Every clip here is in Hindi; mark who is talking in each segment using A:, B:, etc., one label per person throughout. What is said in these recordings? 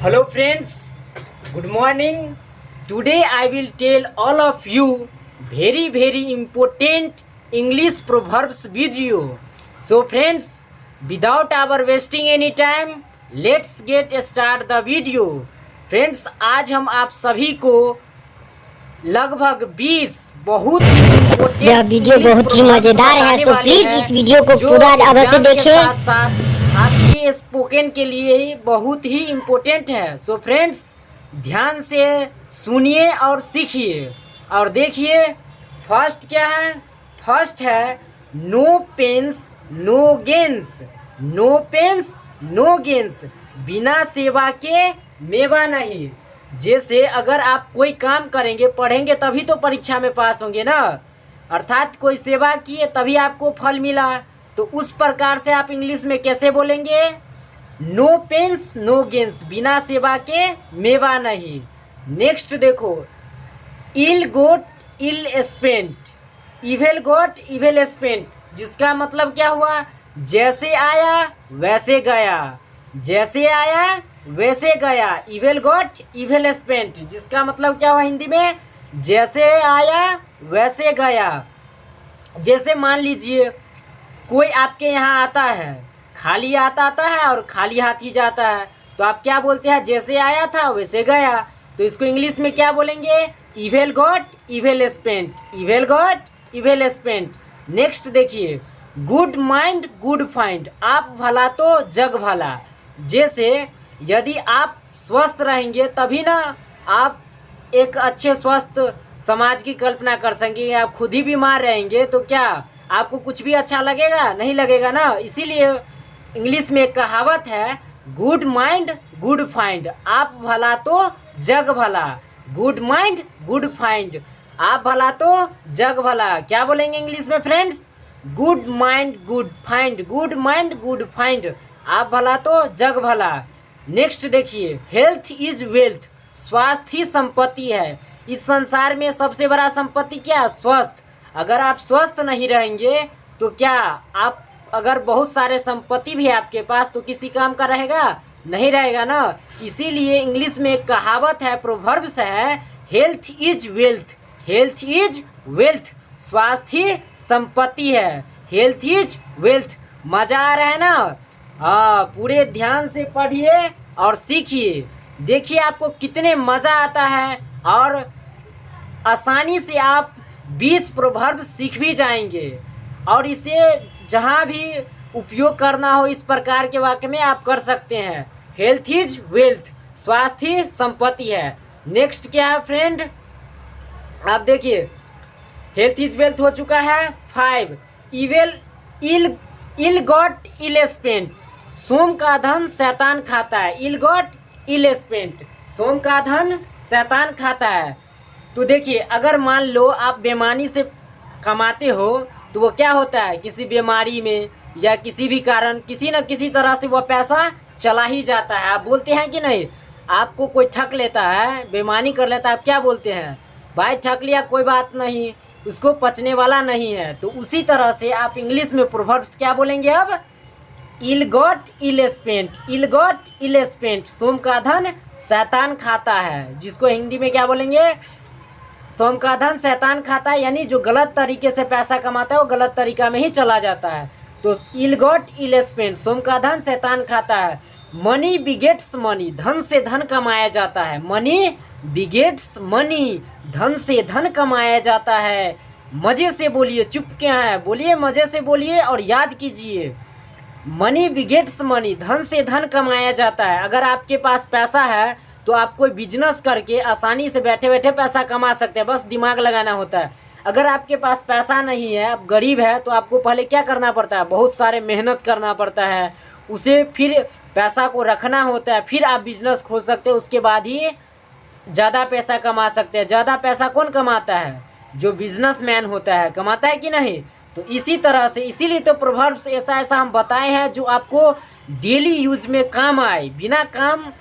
A: Hello friends, good morning. Today I will tell all of you very important English proverbs video. So friends, without our wasting any time, let's get start the video. Friends, आज हम आप सभी को लगभग 20 बहुत
B: यह वीडियो बहुत ही मजेदार है, सो प्लीज इस वीडियो को पूरा अवश्य देखें।
A: आपके स्पोकन के लिए बहुत ही इम्पोर्टेंट है। सो फ्रेंड्स, ध्यान से सुनिए और सीखिए और देखिए। फर्स्ट क्या है? फर्स्ट है no pains no gains. No pains no gains, बिना सेवा के मेवा नहीं। जैसे अगर आप कोई काम करेंगे, पढ़ेंगे तभी तो परीक्षा में पास होंगे ना, अर्थात कोई सेवा किए तभी आपको फल मिला। तो उस प्रकार से आप इंग्लिश में कैसे बोलेंगे? नो पेंस नो गेंस, बिना सेवा के मेवा नहीं। नेक्स्ट देखो, इल गोट इल स्पेंट, इवेल गोट इवेल स्पेंट, जिसका मतलब क्या हुआ? जैसे आया वैसे गया, जैसे आया वैसे गया। इवेल गोट इवेल स्पेंट, जिसका मतलब क्या हुआ हिंदी में? जैसे आया वैसे गया। जैसे मान लीजिए कोई आपके यहाँ आता है, खाली आता है और खाली हाथ ही जाता है, तो आप क्या बोलते हैं? जैसे आया था वैसे गया। तो इसको इंग्लिश में क्या बोलेंगे? Eval got eval spent, eval got eval spent. Next देखिए, गुड माइंड गुड फाइंड, आप भला तो जग भला। जैसे यदि आप स्वस्थ रहेंगे तभी ना आप एक अच्छे स्वस्थ समाज की कल्पना कर सकेंगे। आप खुद ही बीमार रहेंगे तो क्या आपको कुछ भी अच्छा लगेगा? नहीं लगेगा ना। इसीलिए इंग्लिश में एक कहावत है, गुड माइंड गुड फाइंड, आप भला तो जग भला। गुड माइंड गुड फाइंड, आप भला तो जग भला। क्या बोलेंगे इंग्लिश में friends? Good mind good find, good mind good find, आप भला तो जग भला। नेक्स्ट देखिए, हेल्थ इज वेल्थ, स्वास्थ्य ही संपत्ति है। इस संसार में सबसे बड़ा संपत्ति क्या है? स्वस्थ। अगर आप स्वस्थ नहीं रहेंगे तो क्या आप, अगर बहुत सारे संपत्ति भी है आपके पास, तो किसी काम का रहेगा? नहीं रहेगा ना। इसीलिए इंग्लिश में एक कहावत है, प्रोवर्ब्स है, health is wealth, health is wealth, स्वास्थ्य ही संपत्ति है। Health is wealth. मजा आ रहा है ना? हाँ, पूरे ध्यान से पढ़िए और सीखिए। देखिए आपको कितने मज़ा आता है और आसानी से आप 20 प्रोवर्ब सीख भी जाएंगे और इसे जहाँ भी उपयोग करना हो इस प्रकार के वाक्य में आप कर सकते हैं। हेल्थ इज वेल्थ, स्वास्थ्य संपत्ति है। नेक्स्ट क्या है फ्रेंड? आप देखिए, हेल्थ इज वेल्थ हो चुका है। 5, इल गॉट इल स्पेंट, सोम का धन शैतान खाता है। इल गॉट इल स्पेंट, सोम का धन शैतान खाता है। तो देखिए, अगर मान लो आप बेईमानी से कमाते हो तो वो क्या होता है? किसी बीमारी में या किसी भी कारण किसी न किसी तरह से वो पैसा चला ही जाता है। आप बोलते हैं कि नहीं? आपको कोई ठग लेता है, बेईमानी कर लेता है, आप क्या बोलते हैं? भाई ठग लिया कोई बात नहीं, उसको पचने वाला नहीं है। तो उसी तरह से आप इंग्लिश में प्रोवर्ब्स क्या बोलेंगे अब? इल गॉट इल स्पेंट, इल गॉट इल स्पेंट, सोम का धन शैतान खाता है। जिसको हिंदी में क्या बोलेंगे? सोम का धन शैतान खाता है, यानी जो गलत तरीके से पैसा कमाता है वो गलत तरीका में ही चला जाता है। तो इल गॉट इल स्पेंट, सोम का धन शैतान खाता है। मनी बिगेट्स मनी, धन से धन कमाया जाता है। मनी बिगेट्स मनी, धन से धन कमाया जाता है। मजे से बोलिए, चुप क्या है, बोलिए, मजे से बोलिए और याद कीजिए। मनी बिगेट्स मनी, धन से धन कमाया जाता है। अगर आपके पास पैसा है तो आप कोई बिजनेस करके आसानी से बैठे बैठे पैसा कमा सकते हैं, बस दिमाग लगाना होता है। अगर आपके पास पैसा नहीं है, आप गरीब है, तो आपको पहले क्या करना पड़ता है? बहुत सारे मेहनत करना पड़ता है, उसे फिर पैसा को रखना होता है, फिर आप बिजनेस खोल सकते हैं, उसके बाद ही ज़्यादा पैसा कमा सकते हैं। ज़्यादा पैसा कौन कमाता है? जो बिजनेसमैन होता है, कमाता है कि नहीं? तो इसी तरह से, इसीलिए तो प्रोवर्ब्स ऐसा ऐसा हम बताए हैं जो आपको डेली यूज में काम आए। बिना काम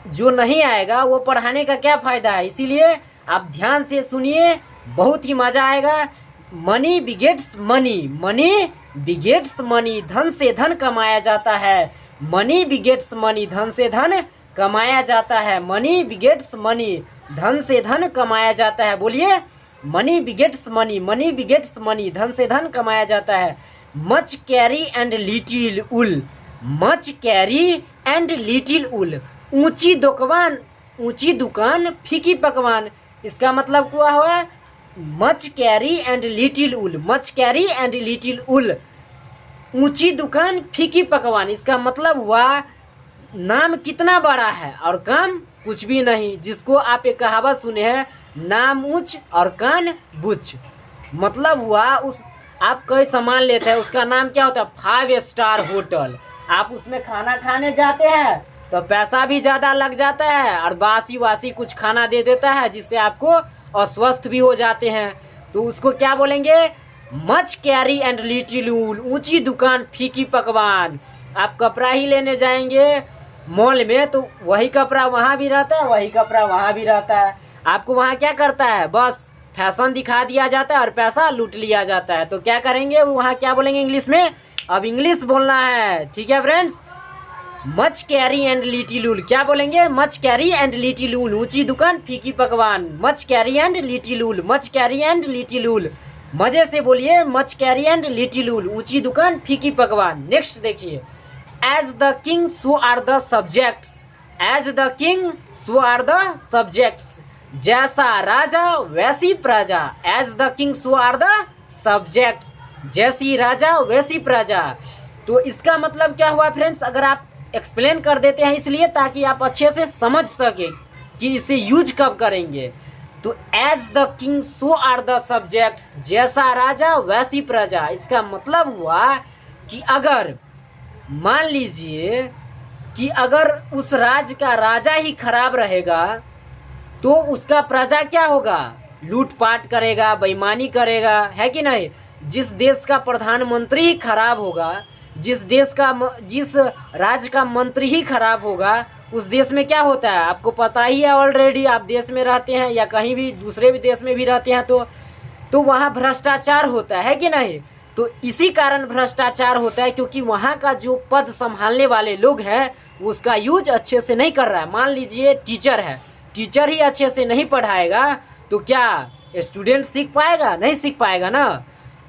A: जो नहीं आएगा वो पढ़ाने का क्या फ़ायदा है? इसीलिए आप ध्यान से सुनिए, बहुत ही मज़ा आएगा। Money begets money, money begets money, धन से धन कमाया जाता है। मनी बिगेट्स मनी, धन से धन कमाया जाता है। मनी बिगेट्स मनी, धन से धन कमाया जाता है। बोलिए, money begets money, money begets money, धन से धन कमाया जाता है। Much cry and little wool, much cry and little wool, ऊंची दुकान फीकी पकवान। इसका मतलब क्या हुआ? Much cry and little wool, much cry and little wool, ऊंची दुकान फीकी पकवान। इसका मतलब हुआ नाम कितना बड़ा है और काम कुछ भी नहीं। जिसको आप एक कहावत सुने हैं, नाम ऊंच और कान बुच। मतलब हुआ उस आप कोई सामान लेते हैं, उसका नाम क्या होता है? 5 स्टार होटल। आप उसमें खाना खाने जाते हैं तो पैसा भी ज़्यादा लग जाता है और बासी वासी कुछ खाना दे देता है, जिससे आपको अस्वस्थ भी हो जाते हैं। तो उसको क्या बोलेंगे? Much cry and little wool, ऊंची दुकान फीकी पकवान। आप कपड़ा ही लेने जाएंगे मॉल में तो वही कपड़ा वहाँ भी रहता है, वही कपड़ा वहाँ भी रहता है। आपको वहाँ क्या करता है? बस फैशन दिखा दिया जाता है और पैसा लूट लिया जाता है। तो क्या करेंगे? वहाँ क्या बोलेंगे इंग्लिश में? अब इंग्लिश बोलना है, ठीक है friends. Much cry and little wool, क्या बोलेंगे? Much cry and little wool, ऊंची दुकान फीकी पकवान। Much cry and little wool, much cry and little wool, मजे से बोलिए, much cry and little wool, ऊंची दुकान फीकी पकवान। नेक्स्ट देखिए, as the king so are the subjects, as the king so are the subjects, जैसा राजा वैसी प्रजा। As the king so are the subjects, जैसी राजा वैसी प्रजा। तो इसका मतलब क्या हुआ फ्रेंड्स? अगर आप एक्सप्लेन कर देते हैं इसलिए ताकि आप अच्छे से समझ सके कि इसे यूज कब करेंगे। तो as the king so are the subjects, जैसा राजा वैसी प्रजा। इसका मतलब हुआ कि अगर मान लीजिए कि अगर उस राज्य का राजा ही खराब रहेगा तो उसका प्रजा क्या होगा? लूटपाट करेगा, बेईमानी करेगा, है कि नहीं? जिस देश का प्रधानमंत्री ही खराब होगा, जिस राज्य का मंत्री ही खराब होगा, उस देश में क्या होता है आपको पता ही है ऑलरेडी। आप देश में रहते हैं या कहीं भी दूसरे भी देश में भी रहते हैं तो वहाँ भ्रष्टाचार होता है कि नहीं? तो इसी कारण भ्रष्टाचार होता है क्योंकि वहाँ का जो पद संभालने वाले लोग हैं वो उसका यूज अच्छे से नहीं कर रहा है। मान लीजिए टीचर है, टीचर ही अच्छे से नहीं पढ़ाएगा तो क्या स्टूडेंट सीख पाएगा? नहीं सीख पाएगा ना।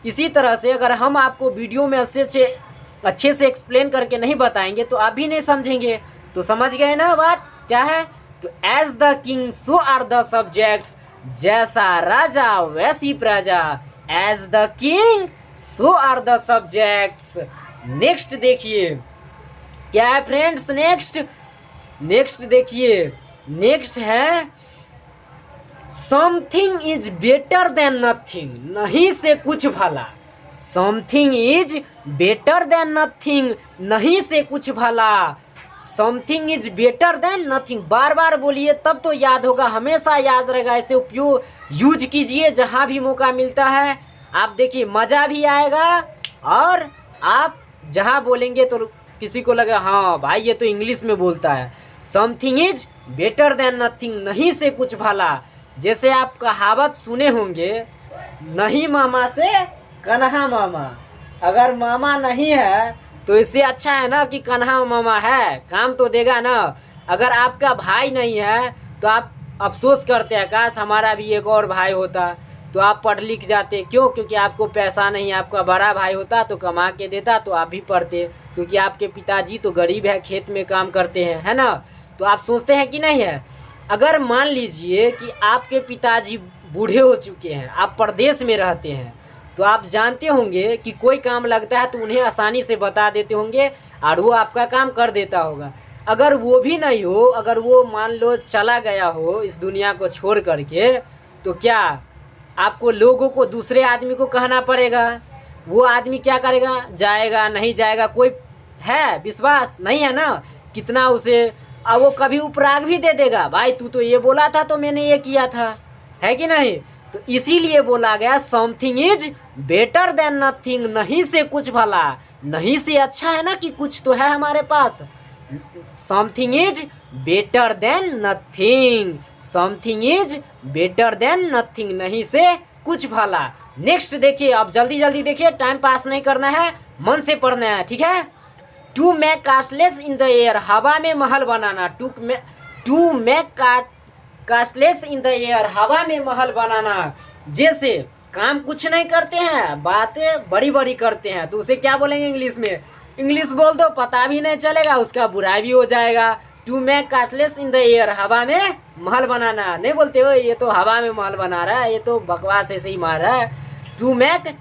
A: इसी तरह से अगर हम आपको वीडियो में अच्छे से एक्सप्लेन करके नहीं बताएंगे तो आप भी नहीं समझेंगे। तो समझ गए ना बात क्या है? तो as the king so are the subjects, जैसा राजा वैसी प्रजा। As the king so are the subjects. Next देखिए क्या है फ्रेंड्स? नेक्स्ट देखिए, नेक्स्ट है something is better than nothing, नहीं से कुछ भला। Something is better than nothing, नहीं से कुछ भला। Something is better than nothing, बार बार बोलिए तब तो याद होगा, हमेशा याद रहेगा। इसे उपयोग यूज कीजिए जहाँ भी मौका मिलता है। आप देखिए मज़ा भी आएगा और आप जहाँ बोलेंगे तो किसी को लगे हाँ भाई ये तो इंग्लिश में बोलता है। Something is better than nothing, नहीं से कुछ भला। जैसे आप कहावत सुने होंगे, नहीं मामा से कन्हा मामा। अगर मामा नहीं है तो इससे अच्छा है ना कि कन्हा मामा है, काम तो देगा ना। अगर आपका भाई नहीं है तो आप अफसोस करते हैं काश हमारा भी एक और भाई होता तो आप पढ़ लिख जाते। क्यों? क्योंकि आपको पैसा नहीं, आपका बड़ा भाई होता तो कमा के देता तो आप भी पढ़ते। क्योंकि आपके पिताजी तो गरीब है, खेत में काम करते हैं, है ना। तो आप सोचते हैं कि नहीं है। अगर मान लीजिए कि आपके पिताजी बूढ़े हो चुके हैं, आप परदेश में रहते हैं, तो आप जानते होंगे कि कोई काम लगता है तो उन्हें आसानी से बता देते होंगे और वो आपका काम कर देता होगा। अगर वो भी नहीं हो, अगर वो मान लो चला गया हो इस दुनिया को छोड़ करके, तो क्या आपको लोगों को दूसरे आदमी को कहना पड़ेगा? वो आदमी क्या करेगा? जाएगा नहीं जाएगा? कोई है विश्वास नहीं है ना। कितना उसे अब वो कभी उपराग भी दे देगा, भाई तू तो ये बोला था तो मैंने ये किया था, है कि नहीं। तो इसीलिए बोला गया something is better than nothing, नहीं से कुछ भला। नहीं से अच्छा है ना कि कुछ तो है हमारे पास। Something is better than nothing, something is better than nothing, नहीं से कुछ भला। नेक्स्ट देखिए, अब जल्दी जल्दी देखिए, टाइम पास नहीं करना है, मन से पढ़ना है, ठीक है। To make castles in the air, हवा में महल बनाना। To make castles in the air, हवा में महल बनाना। जैसे काम कुछ नहीं करते हैं, बातें बड़ी बड़ी करते हैं, तो उसे क्या बोलेंगे इंग्लिश में? इंग्लिश बोल दो, पता भी नहीं चलेगा, उसका बुराई भी हो जाएगा। To make castles in the air, हवा में महल बनाना। नहीं बोलते हो ये तो हवा में महल बना रहा है, ये तो बकवास ऐसे ही मार रहा है। To make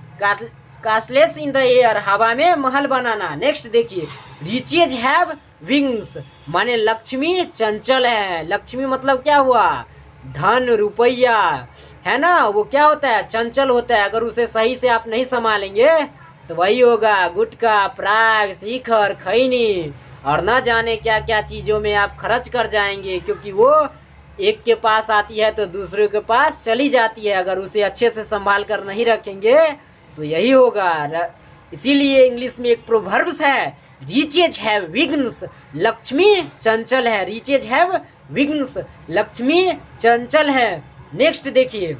A: castles in the air, हवा में महल बनाना। नेक्स्ट देखिए, रिचेज हैव विंग्स, माने लक्ष्मी चंचल है। लक्ष्मी मतलब क्या हुआ? धन, रुपया, है ना, वो क्या होता है? चंचल होता है। अगर उसे सही से आप नहीं संभालेंगे तो वही होगा गुटखा, प्राग, शिखर, खैनी और न जाने क्या क्या चीज़ों में आप खर्च कर जाएंगे, क्योंकि वो एक के पास आती है तो दूसरे के पास चली जाती है। अगर उसे अच्छे से संभाल कर नहीं रखेंगे तो यही होगा। इसीलिए इंग्लिश में एक प्रोवर्ब्स है, रिचेज हैव विघ्न्स, लक्ष्मी चंचल है। रिचेज हैव विघ्न्स, लक्ष्मी चंचल है। नेक्स्ट देखिए,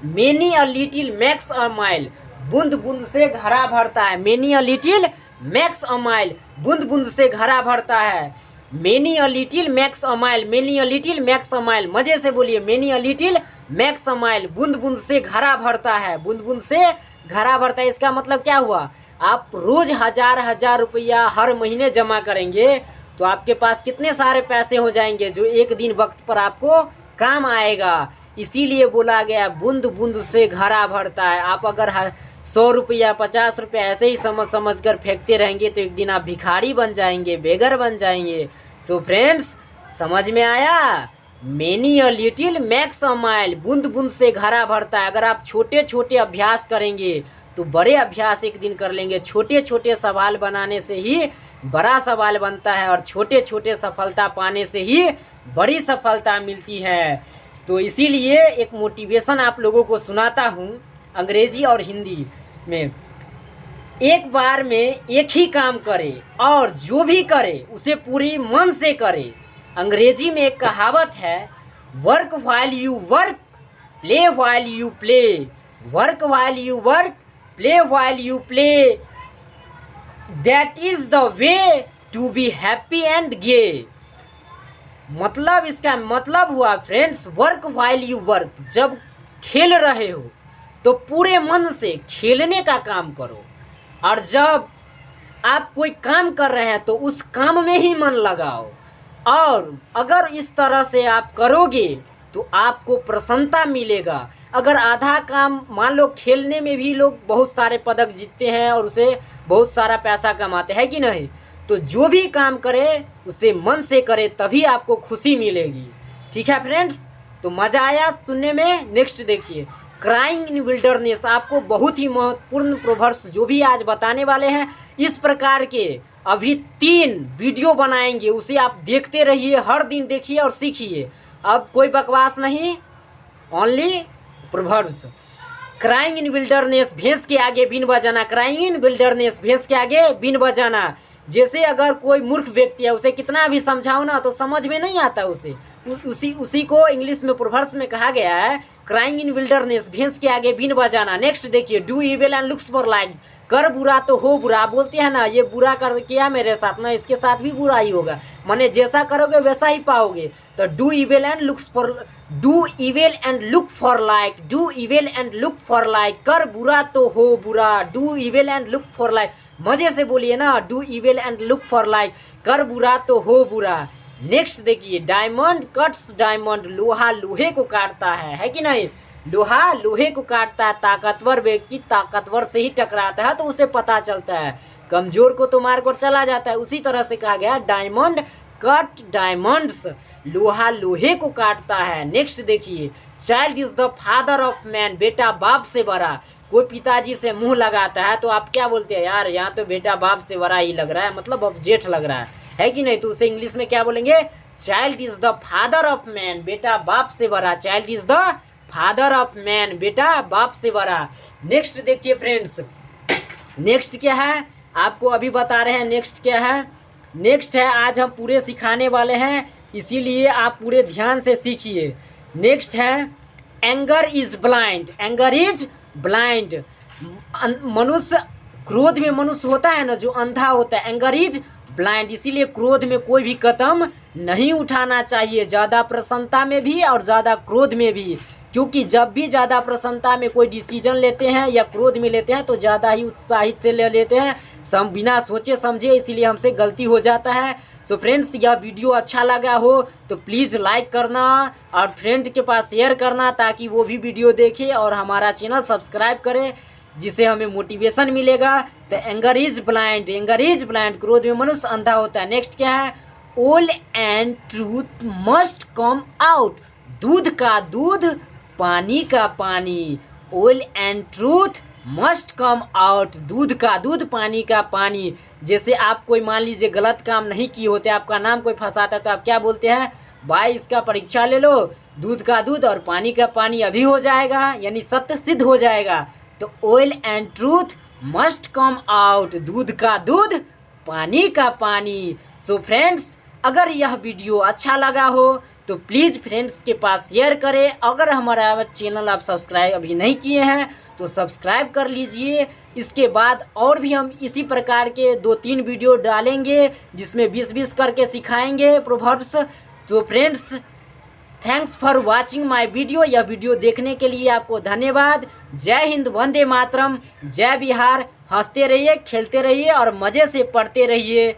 A: many a little max a mile, बूंद बूंद से घड़ा भरता है। Many a little max a mile, बूंद बूंद से घड़ा भरता है। Many a little max a mile, many a little max a mile, मजे से बोलिए, many a little max a mile, बूंद बूंद से घड़ा भरता है। बूंद बूंद से घड़ा भरता है, इसका मतलब क्या हुआ? आप रोज हजार हजार रुपया हर महीने जमा करेंगे तो आपके पास कितने सारे पैसे हो जाएंगे जो एक दिन वक्त पर आपको काम आएगा। इसीलिए बोला गया बूंद बूंद से घड़ा भरता है। आप अगर 100 रुपया 50 रुपया ऐसे ही समझ कर फेंकते रहेंगे तो एक दिन आप भिखारी बन जाएंगे, बेगर बन जाएंगे। सो फ्रेंड्स, समझ में आया? Many a little max a mile, बूंद बूंद से घड़ा भरता है। अगर आप छोटे छोटे अभ्यास करेंगे तो बड़े अभ्यास एक दिन कर लेंगे। छोटे छोटे सवाल बनाने से ही बड़ा सवाल बनता है और छोटे छोटे सफलता पाने से ही बड़ी सफलता मिलती है। तो इसीलिए एक मोटिवेशन आप लोगों को सुनाता हूँ अंग्रेजी और हिंदी में। एक बार में एक ही काम करे और जो भी करे उसे पूरी मन से करे। अंग्रेजी में एक कहावत है, work while you work, play while you play. Work while you work, play while you play, that is the way to be happy and gay. मतलब इसका मतलब हुआ friends, work while you work, जब खेल रहे हो तो पूरे मन से खेलने का काम करो, और जब आप कोई काम कर रहे हैं तो उस काम में ही मन लगाओ। और अगर इस तरह से आप करोगे तो आपको प्रसन्नता मिलेगा। अगर आधा काम, मान लो खेलने में भी लोग बहुत सारे पदक जीतते हैं और उसे बहुत सारा पैसा कमाते हैं कि नहीं, तो जो भी काम करे उसे मन से करे, तभी आपको खुशी मिलेगी। ठीक है फ्रेंड्स, तो मज़ा आया सुनने में। नेक्स्ट देखिए, क्राइंग इन विल्डरनेस, आपको बहुत ही महत्वपूर्ण प्रोवर्ब्स जो भी आज बताने वाले हैं, इस प्रकार के अभी 3 वीडियो बनाएंगे, उसे आप देखते रहिए, हर दिन देखिए और सीखिए। अब कोई बकवास नहीं, only proverbs. Crying in wilderness, भैंस के आगे बीन बजाना। क्राइंग इन विल्डरनेस, भैंस के आगे बीन बजाना। जैसे अगर कोई मूर्ख व्यक्ति है, उसे कितना भी समझाओ ना तो समझ में नहीं आता उसे, उसी को इंग्लिश में प्रोवर्ब्स में कहा गया है, क्राइंग इन विल्डरनेस, भैंस के आगे बीन बजाना। नेक्स्ट देखिए, do evil and looks for light, कर बुरा तो हो बुरा। बोलते हैं ना, ये बुरा कर किया मेरे साथ ना, इसके साथ भी बुरा ही होगा, माने जैसा करोगे वैसा ही पाओगे। तो do evil and looks for, do evil and look for like, do evil and look for like, कर बुरा तो हो बुरा, do evil and look for like. मजे से बोलिए ना, do evil and look for like, कर बुरा तो हो बुरा। नेक्स्ट देखिए, डायमंड कट्स डायमंड, लोहा लोहे को काटता है कि नहीं? लोहा लोहे को काटता है। ताकतवर व्यक्ति ताकतवर से ही टकराता है तो उसे पता चलता है, कमजोर को तो मार कर चला जाता है। उसी तरह से कहा गया, डायमंड कट डायमंड्स, लोहा लोहे को काटता है। नेक्स्ट देखिए, child is the father of man, बेटा बाप से बड़ा। कोई पिताजी से मुंह लगाता है तो आप क्या बोलते हैं, यार यहाँ तो बेटा बाप से बड़ा ही लग रहा है, मतलब अब जेठ लग रहा है कि नहीं? तो उसे इंग्लिश में क्या बोलेंगे? Child is the father of man, बेटा बाप से बड़ा। Child is the father of man, बेटा बाप से बड़ा। नेक्स्ट देखिए फ्रेंड्स, नेक्स्ट क्या है आपको अभी बता रहे हैं। नेक्स्ट क्या है? नेक्स्ट है, आज हम पूरे सिखाने वाले हैं, इसीलिए आप पूरे ध्यान से सीखिए। नेक्स्ट है, anger is blind, anger is blind. मनुष्य क्रोध में मनुष्य होता है ना जो अंधा होता है, एंगर इज ब्लाइंड। इसीलिए क्रोध में कोई भी कदम नहीं उठाना चाहिए, ज़्यादा प्रसन्नता में भी और ज़्यादा क्रोध में भी, क्योंकि जब भी ज़्यादा प्रसन्नता में कोई डिसीजन लेते हैं या क्रोध में लेते हैं तो ज़्यादा ही उत्साहित से ले लेते हैं, बिना सोचे समझे, इसीलिए हमसे गलती हो जाता है। सो फ्रेंड्स, यह वीडियो अच्छा लगा हो तो प्लीज़ लाइक करना और फ्रेंड के पास शेयर करना ताकि वो भी वीडियो देखे और हमारा चैनल सब्सक्राइब करे, जिससे हमें मोटिवेशन मिलेगा। तो anger is blind, anger is blind, क्रोध में मनुष्य अंधा होता है। नेक्स्ट क्या है, all and truth must come out, दूध का दूध पानी का पानी, all and truth must come out, दूध का दूध पानी का पानी। जैसे आप कोई मान लीजिए गलत काम नहीं किए होते, आपका नाम कोई फंसाता है तो आप क्या बोलते हैं, भाई इसका परीक्षा ले लो, दूध का दूध और पानी का पानी अभी हो जाएगा, यानी सत्य सिद्ध हो जाएगा। तो oil and truth must come out, दूध का दूध पानी का पानी। सो फ्रेंड्स, अगर यह वीडियो अच्छा लगा हो तो प्लीज़ फ्रेंड्स के पास शेयर करें। अगर हमारा चैनल आप सब्सक्राइब अभी नहीं किए हैं तो सब्सक्राइब कर लीजिए। इसके बाद और भी हम इसी प्रकार के 2-3 वीडियो डालेंगे जिसमें 20-20 करके सिखाएंगे प्रोवर्ब्स। तो friends, thanks for watching my video. यह वीडियो देखने के लिए आपको धन्यवाद। जय हिंद, वंदे मातरम, जय बिहार। हंसते रहिए, खेलते रहिए और मज़े से पढ़ते रहिए।